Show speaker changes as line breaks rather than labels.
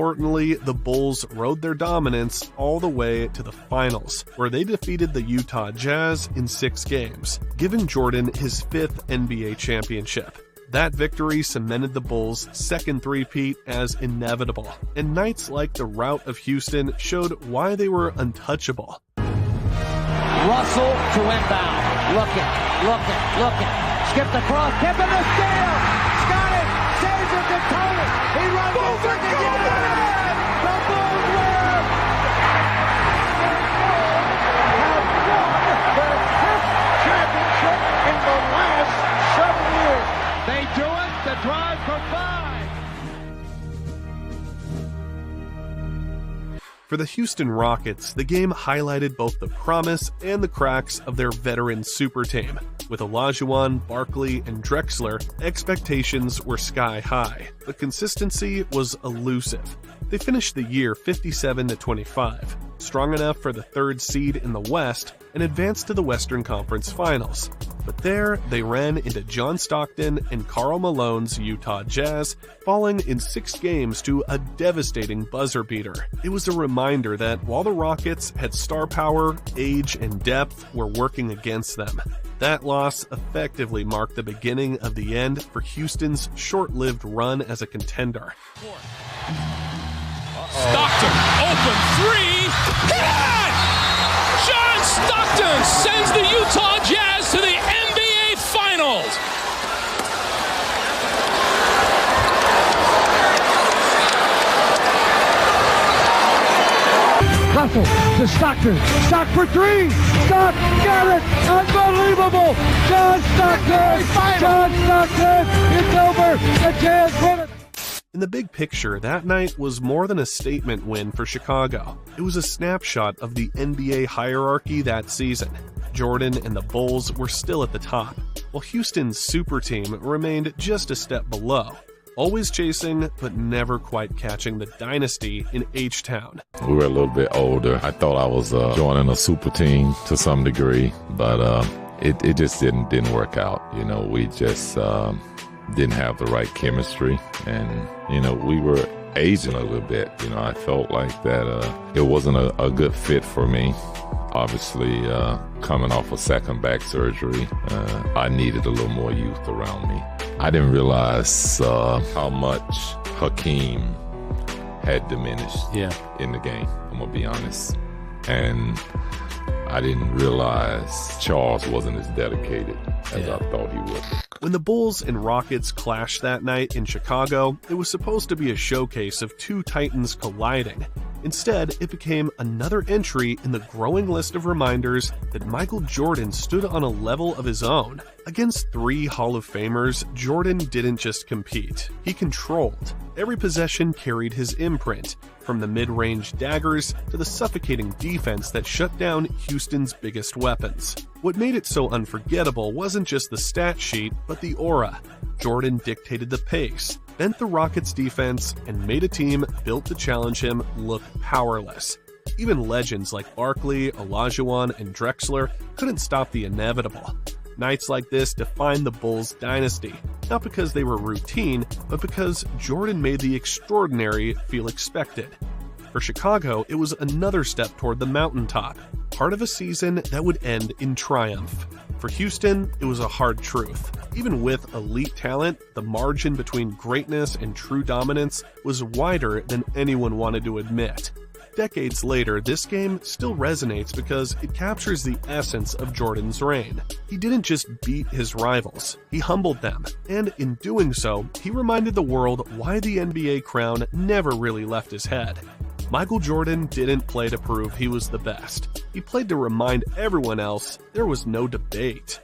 importantly, the Bulls rode their dominance all the way to the finals, where they defeated the Utah Jazz in 6 games, giving Jordan his 5th NBA championship. That victory cemented the Bulls' second three-peat as inevitable, and nights like the rout of Houston showed why they were untouchable.
Russell to inbound, looking, skipped across, tip in the steal, got it, saves it to Tony, he runs it again, the Bulls win! Have won their 5th championship in the last 7 years. They do it, the drive for 5.
For the Houston Rockets, the game highlighted both the promise and the cracks of their veteran super team. With Olajuwon, Barkley, and Drexler, expectations were sky high, but consistency was elusive. They finished the year 57-25, strong enough for the 3rd seed in the West and advanced to the Western Conference Finals. But there, they ran into John Stockton and Karl Malone's Utah Jazz, falling in 6 games to a devastating buzzer beater. It was a reminder that while the Rockets had star power, age, and depth were working against them, that loss effectively marked the beginning of the end for Houston's short-lived run as a contender.
Stockton, open 3, hit! John Stockton sends the Utah Jazz to the NBA Finals.
Russell to Stockton. Stock for 3. Stock got it. Unbelievable. John Stockton. It's over. The Jazz win it.
In the big picture, that night was more than a statement win for Chicago. It was a snapshot of the NBA hierarchy that season. Jordan and the Bulls were still at the top, while Houston's super team remained just a step below, always chasing but never quite catching the dynasty in H-Town.
We were a little bit older. I thought I was joining a super team to some degree, but it just didn't work out. You know, we just didn't have the right chemistry, and we were aging a little bit. I felt like that it wasn't a good fit for me. Obviously, coming off a second back surgery, I needed a little more youth around me. I didn't realize how much Hakeem had diminished in the game, I'm gonna be honest. And I didn't realize Charles wasn't as dedicated as I thought he would.
When the Bulls and Rockets clashed that night in Chicago, it was supposed to be a showcase of 2 titans colliding. Instead, it became another entry in the growing list of reminders that Michael Jordan stood on a level of his own. Against 3 Hall of Famers, Jordan didn't just compete, he controlled. Every possession carried his imprint, from the mid-range daggers to the suffocating defense that shut down Houston's biggest weapons. What made it so unforgettable wasn't just the stat sheet, but the aura. Jordan dictated the pace, bent the Rockets' defense, and made a team built to challenge him look powerless. Even legends like Barkley, Olajuwon, and Drexler couldn't stop the inevitable. Nights like this defined the Bulls' dynasty, not because they were routine, but because Jordan made the extraordinary feel expected. For Chicago, it was another step toward the mountaintop, part of a season that would end in triumph. For Houston, it was a hard truth. Even with elite talent, the margin between greatness and true dominance was wider than anyone wanted to admit. Decades later, this game still resonates because it captures the essence of Jordan's reign. He didn't just beat his rivals, he humbled them, and in doing so, he reminded the world why the NBA crown never really left his head. Michael Jordan didn't play to prove he was the best. He played to remind everyone else there was no debate.